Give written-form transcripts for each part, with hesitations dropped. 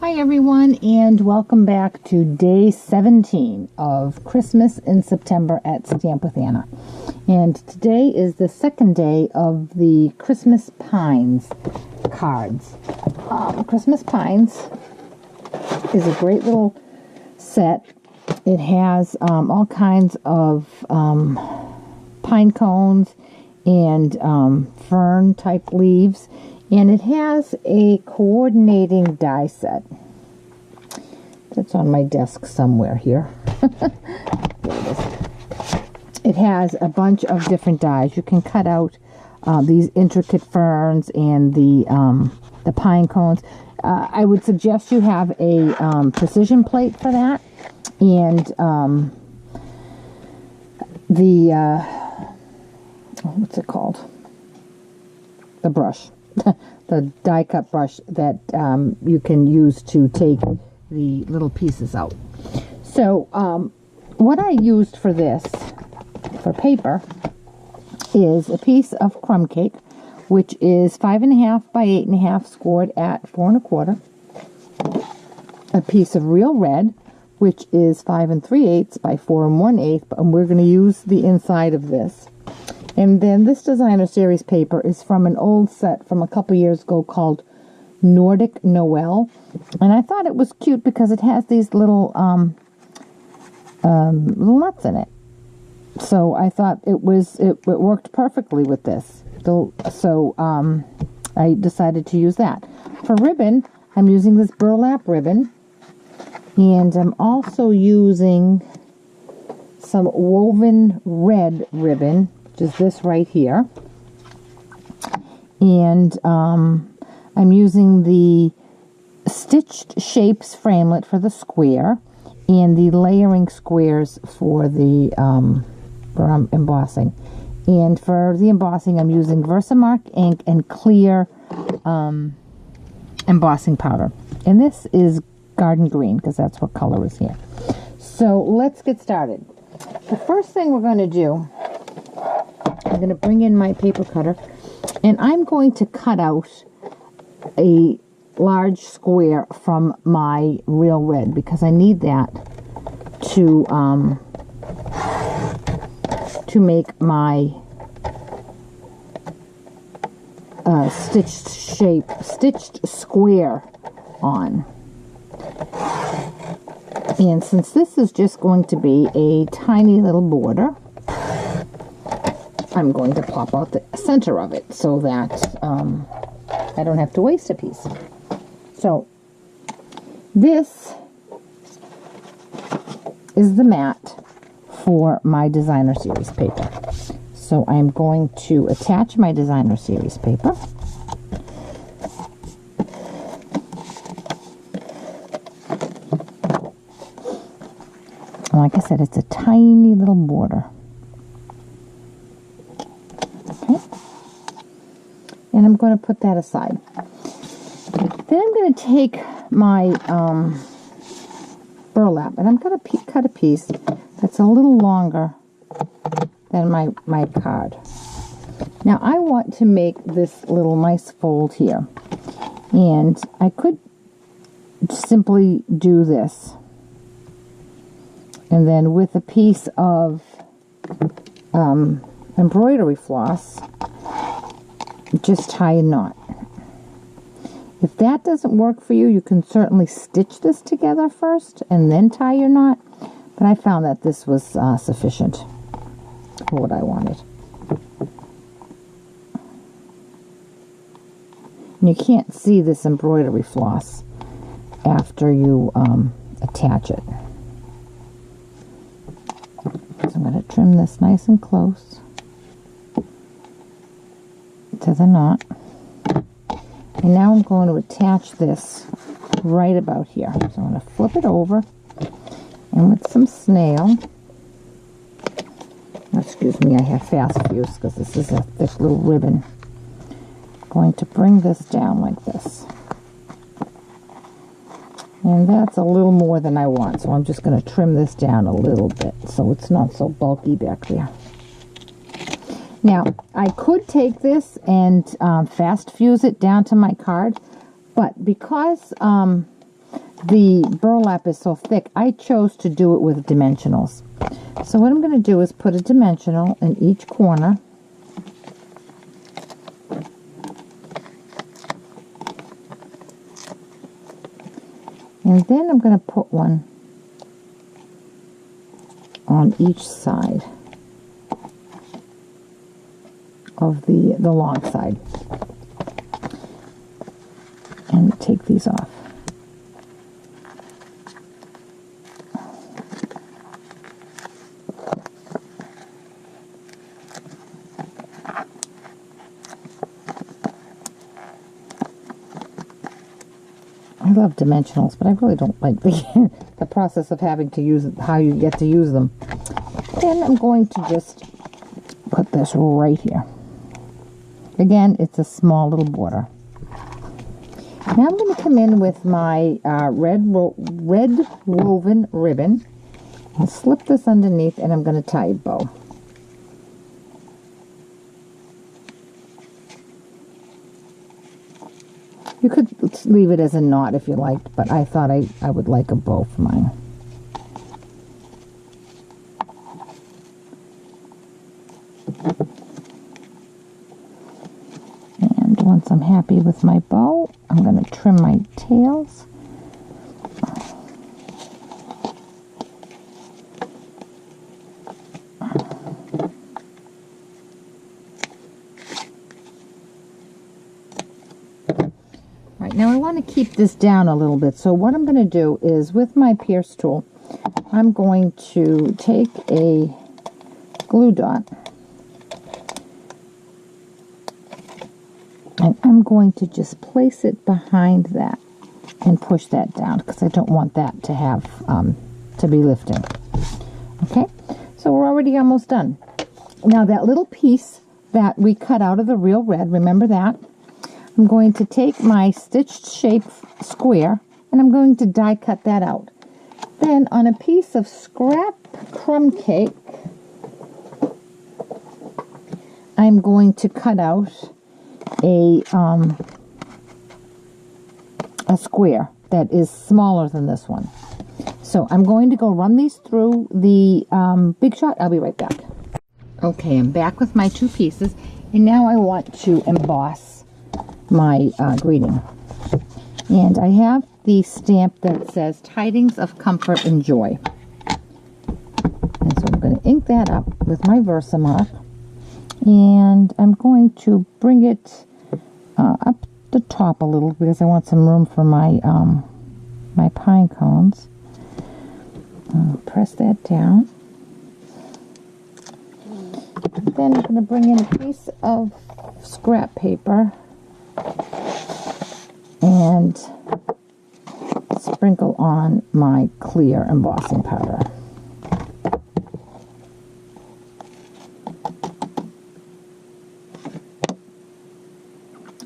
Hi everyone, and welcome back to day 17 of Christmas in September at Stamp with Anna. And today is the second day of the Christmas Pines cards. Christmas Pines is a great little set. It has all kinds of pine cones and fern type leaves. And it has a coordinating die set. That's on my desk somewhere here. There it is. It has a bunch of different dies. You can cut out these intricate ferns and the pine cones. I would suggest you have a precision plate for that. And what's it called? The brush. The die cut brush that you can use to take the little pieces out. So what I used for this, for paper, is a piece of crumb cake, which is 5.5 by 8.5 scored at 4 1/4. A piece of real red, which is 5 3/8 by 4 1/8, and we're going to use the inside of this. And then this designer series paper is from an old set from a couple years ago called Nordic Noel. And I thought it was cute because it has these little little nuts in it. So I thought it worked perfectly with this. So I decided to use that. For ribbon, I'm using this burlap ribbon. And I'm also using some woven red ribbon, is this right here. And I'm using the stitched shapes framelit for the square and the layering squares for the for embossing. And for the embossing, I'm using Versamark ink and clear embossing powder. And this is garden green because that's what color is here. So let's get started. The first thing we're going to do, I'm going to bring in my paper cutter, and I'm going to cut out a large square from my real red because I need that to make my stitched square on. And since this is just going to be a tiny little border, I'm going to pop out the center of it so that I don't have to waste a piece. So this is the mat for my designer series paper. So I'm going to attach my designer series paper. Like I said, it's a tiny little border. And I'm going to put that aside. Then I'm going to take my burlap, and I'm going to cut a piece that's a little longer than my card. Now I want to make this little nice fold here, and I could simply do this, and then with a piece of embroidery floss, just tie a knot. If that doesn't work for you, you can certainly stitch this together first and then tie your knot. But I found that this was sufficient for what I wanted. And you can't see this embroidery floss after you attach it. So I'm going to trim this nice and close to the knot. And now I'm going to attach this right about here. So I'm going to flip it over, and with some snail, excuse me, I have fast fuse because this is a thick little ribbon. I'm going to bring this down like this. And that's a little more than I want, so I'm just going to trim this down a little bit so it's not so bulky back there. Now, I could take this and fast fuse it down to my card, but because the burlap is so thick, I chose to do it with dimensionals. So what I'm going to do is put a dimensional in each corner. And then I'm going to put one on each side of the long side. And take these off. I love dimensionals, but I really don't like the, the process of having to use it, how you get to use them. Then I'm going to just put this right here. Again, it's a small little border. Now I'm going to come in with my red woven ribbon and slip this underneath, and I'm going to tie a bow. You could leave it as a knot if you liked, but I thought I would like a bow for mine. And once I'm happy with my bow, I'm going to trim my tails. Now I want to keep this down a little bit, so what I'm going to do is with my pierce tool, I'm going to take a glue dot and I'm going to just place it behind that and push that down because I don't want that to have to be lifting. Okay, so we're already almost done. Now that little piece that we cut out of the real red, remember that? I'm going to take my stitched shape square and I'm going to die cut that out. Then on a piece of scrap crumb cake, I'm going to cut out a square that is smaller than this one. So I'm going to go run these through the Big Shot. I'll be right back. Okay, I'm back with my two pieces, and now I want to emboss my greeting. And I have the stamp that says Tidings of Comfort and Joy. And so I'm going to ink that up with my Versamark. And I'm going to bring it up the top a little because I want some room for my my pine cones. Press that down. Then I'm going to bring in a piece of scrap paper and sprinkle on my clear embossing powder.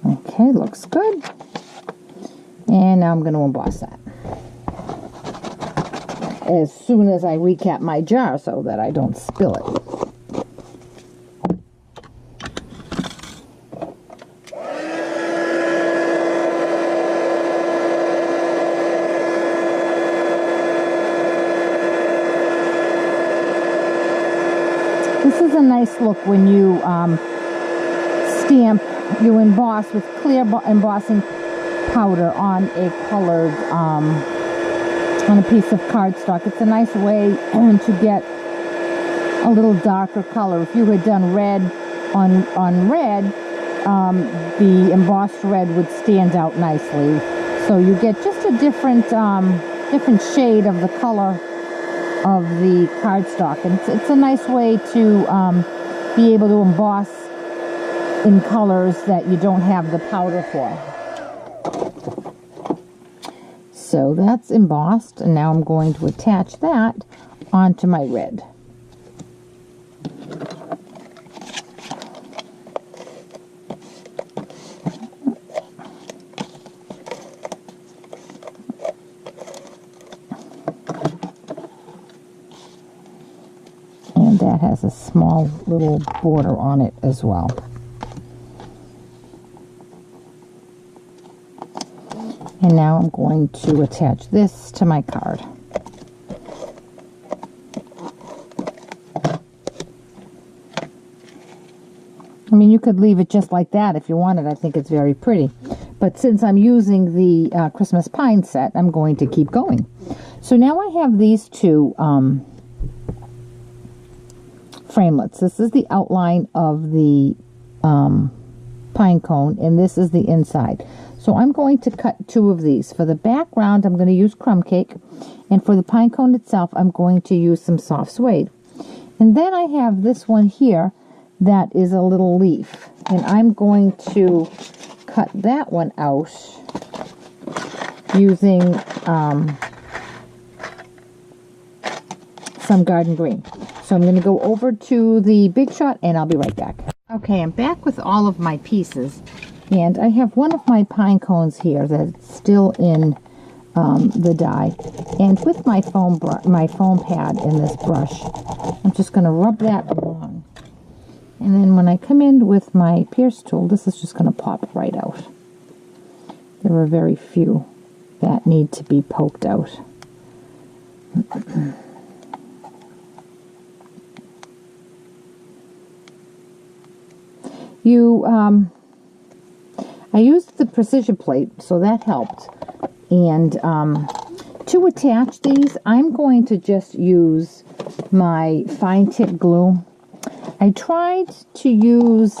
Okay, looks good. And now I'm going to emboss that as soon as I recap my jar so that I don't spill it. This is a nice look when you you emboss with clear embossing powder on a colored, on a piece of cardstock. It's a nice way to get a little darker color. If you had done red on red, the embossed red would stand out nicely. So you get just a different shade of the color of the cardstock, and it's a nice way to be able to emboss in colors that you don't have the powder for. So that's embossed, and now I'm going to attach that onto my red. And that has a small little border on it as well. And now I'm going to attach this to my card. I mean, you could leave it just like that if you wanted. I think it's very pretty. But since I'm using the Christmas pine set, I'm going to keep going. So now I have these two framelits. This is the outline of the pine cone, and this is the inside. So I'm going to cut two of these. For the background, I'm going to use crumb cake. And for the pine cone itself, I'm going to use some soft suede. And then I have this one here that is a little leaf, and I'm going to cut that one out using some garden green. So I'm going to go over to the Big Shot and I'll be right back. Okay, I'm back with all of my pieces, and I have one of my pine cones here that's still in the die, and with my foam pad in this brush, I'm just going to rub that along. And then when I come in with my pierce tool, this is just going to pop right out. There are very few that need to be poked out. I used the precision plate, so that helped. And to attach these, I'm going to just use my fine tip glue. I tried to use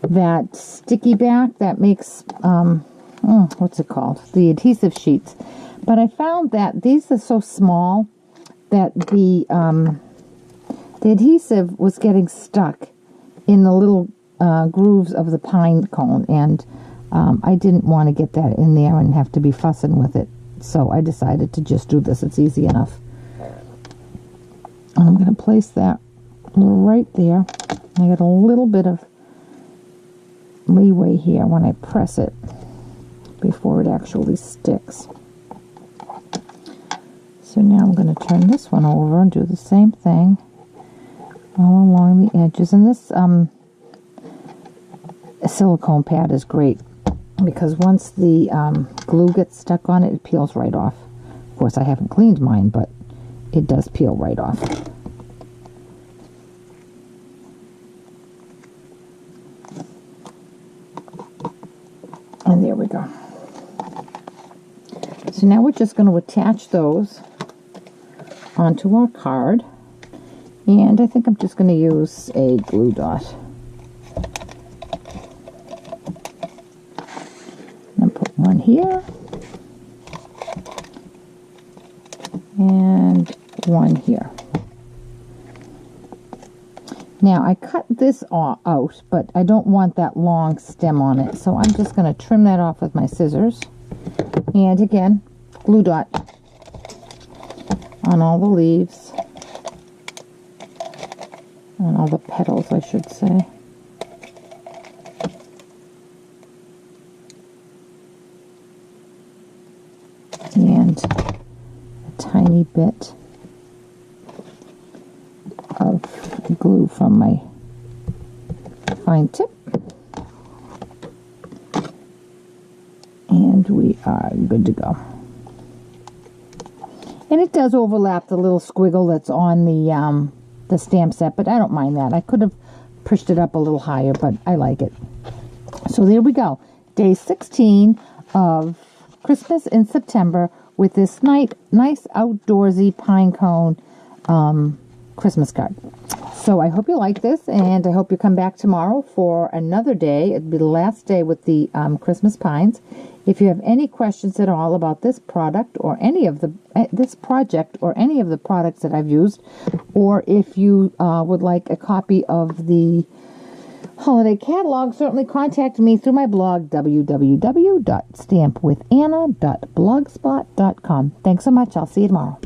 that sticky back that makes, what's it called? The adhesive sheets. But I found that these are so small that the adhesive was getting stuck in the little grooves of the pine cone, and I didn't want to get that in there and have to be fussing with it. So I decided to just do this. It's easy enough. And I'm going to place that right there. I got a little bit of leeway here when I press it before it actually sticks. So now I'm going to turn this one over and do the same thing all along the edges. And this silicone pad is great because once the glue gets stuck on it, it peels right off. Of course, I haven't cleaned mine, but it does peel right off. And there we go. So now we're just going to attach those onto our card. And I think I'm just going to use a glue dot. And put one here. And one here. Now I cut this out, but I don't want that long stem on it, so I'm just going to trim that off with my scissors. And again, glue dot on all the leaves, on all the petals, I should say. And a tiny bit of glue from my fine tip, and we are good to go. And it does overlap the little squiggle that's on the stamp set, but I don't mind that. I could have pushed it up a little higher, but I like it. So there we go, day 16 of Christmas in September with this nice outdoorsy pine cone Christmas card. So I hope you like this, and I hope you come back tomorrow for another day. It'll be the last day with the Christmas pines. If you have any questions at all about this product or any of this project or any of the products that I've used, or if you would like a copy of the holiday catalog, certainly contact me through my blog, www.stampwithanna.blogspot.com. Thanks so much. I'll see you tomorrow.